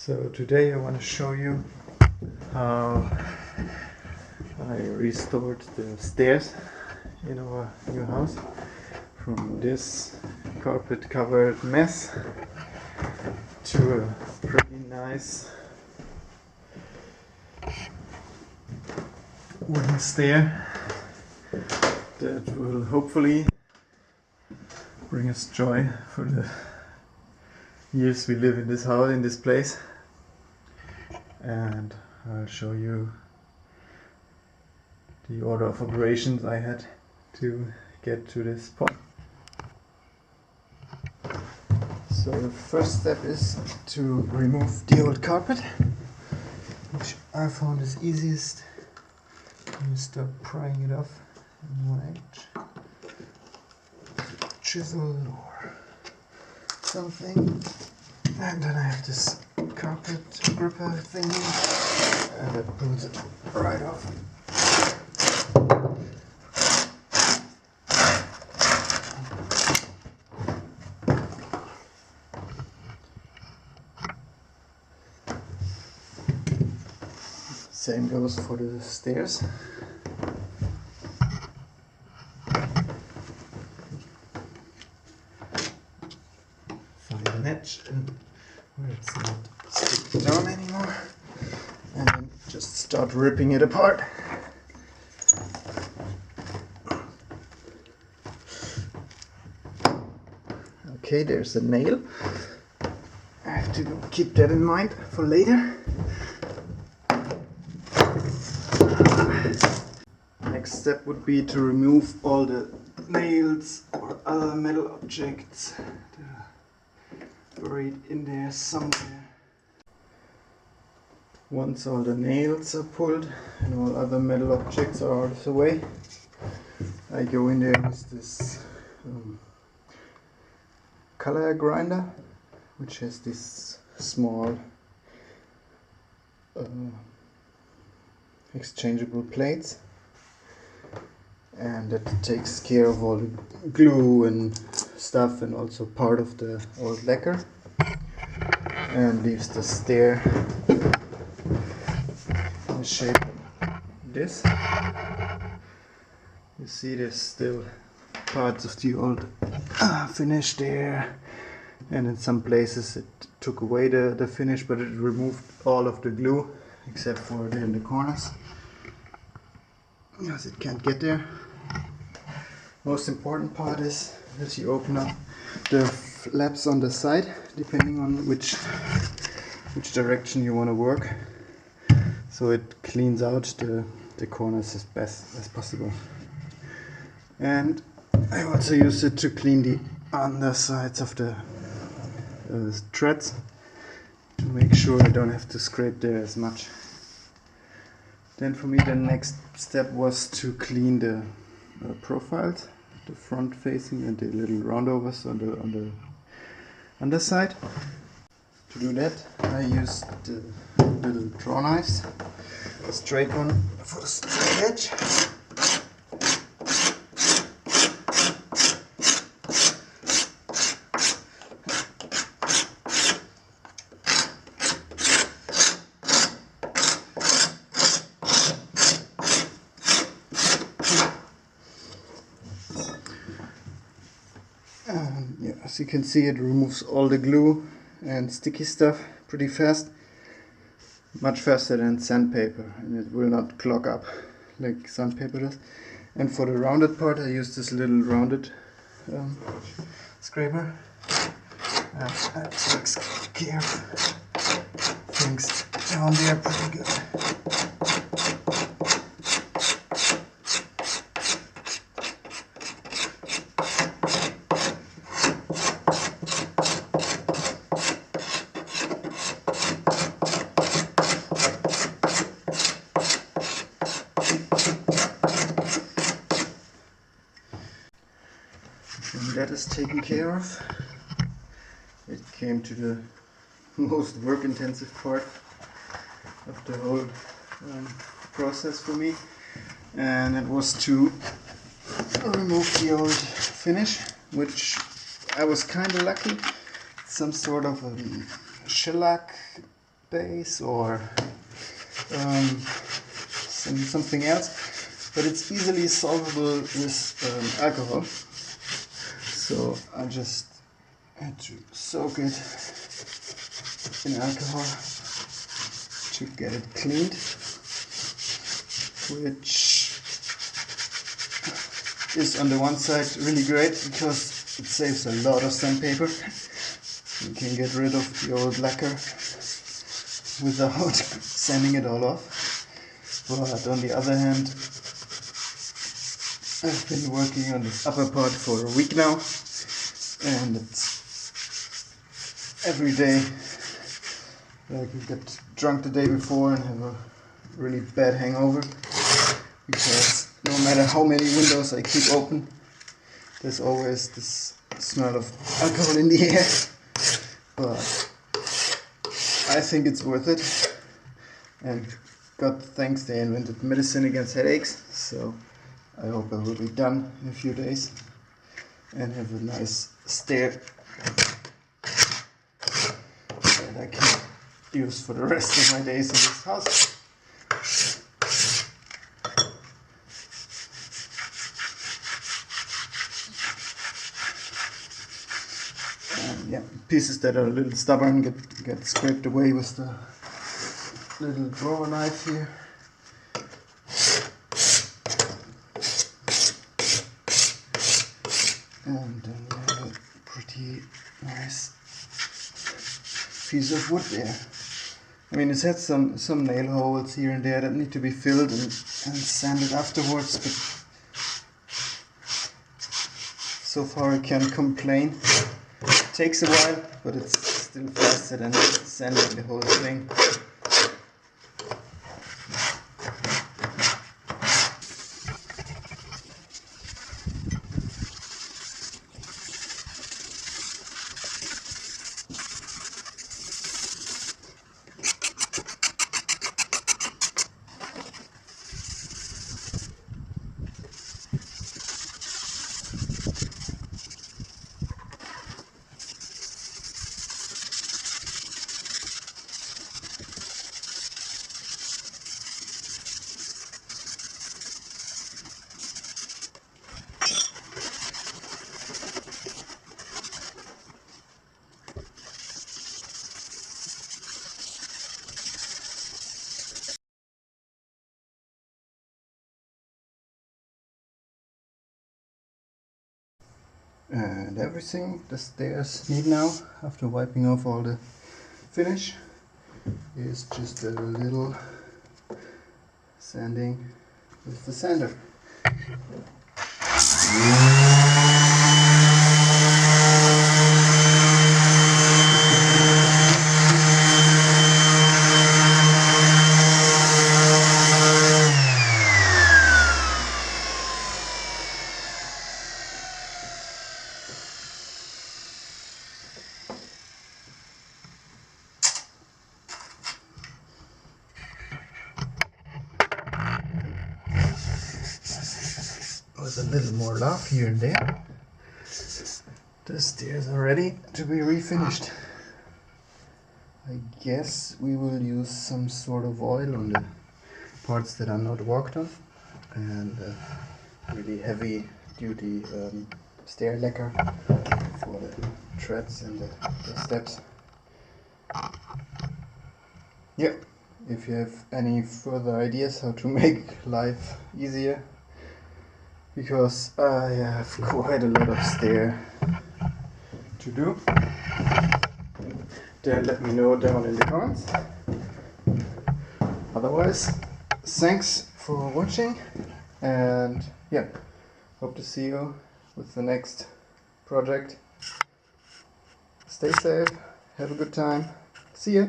So today I want to show you how I restored the stairs in our new house from this carpet covered mess to a pretty nice wooden stair that will hopefully bring us joy for the years we live in this house, in this place. And I'll show you the order of operations I had to get to this point. So the first step is to remove the old carpet, which I found is easiest. You start prying it off on one edge, chisel or something, and then I have this carpet gripper thingy, and that pulls it right off. Same goes for the stairs. Find an edge where it's not sticking down anymore, and then just start ripping it apart. Okay, there's a nail. I have to keep that in mind for later. Next step would be to remove all the nails or other metal objects that are buried in there somewhere. Once all the nails are pulled and all other metal objects are out of the way, I go in there with this color grinder, which has this small exchangeable plates, and that takes care of all the glue and stuff, and also part of the old lacquer, and leaves the stair in the shape of this. You see there's still parts of the old finish there, and in some places it took away the finish, but it removed all of the glue except for in the corners, because it can't get there. Most important part is that you open up the flaps on the side, depending on which direction you want to work, so it cleans out the corners as best as possible. And I also use it to clean the undersides of the threads, to make sure I don't have to scrape there as much. Then for me the next step was to clean the profiles, the front facing and the little roundovers on the underside. To do that I used the little draw knives, a straight one for the straight edge. Yeah, as you can see, it removes all the glue and sticky stuff pretty fast, much faster than sandpaper, and it will not clog up like sandpaper does. And for the rounded part I use this little rounded scraper, and that takes care of things down there pretty good. And that is taken care of. It came to the most work-intensive part of the whole process for me, and it was to remove the old finish, which I was kind of lucky. Some sort of shellac base or something else, but it's easily solvable with alcohol. So I just had to soak it in alcohol to get it cleaned, which is on the one side really great because it saves a lot of sandpaper. You can get rid of the old lacquer without sanding it all off. But on the other hand, I've been working on this upper part for a week now, and it's every day. Like, you get drunk the day before and have a really bad hangover, because no matter how many windows I keep open, there's always this smell of alcohol in the air. But I think it's worth it, and God thanks they invented medicine against headaches, so I hope I will be done in a few days and have a nice stair that I can use for the rest of my days in this house. Yeah, pieces that are a little stubborn get scraped away with the little drawer knife here. And then we have a pretty nice piece of wood there. I mean, it's had some nail holes here and there that need to be filled and sanded afterwards, but so far I can't complain. It takes a while, but it's still faster than sanding the whole thing. And everything the stairs need now, after wiping off all the finish, is just a little sanding with the sander. With a little more love here and there, the stairs are ready to be refinished. I guess we will use some sort of oil on the parts that are not walked on, and really heavy duty stair lacquer for the treads and the steps. Yeah, if you have any further ideas how to make life easier, because I have quite a lot of stair to do, then let me know down in the comments. Otherwise, thanks for watching, and yeah, hope to see you with the next project. Stay safe, have a good time, see ya!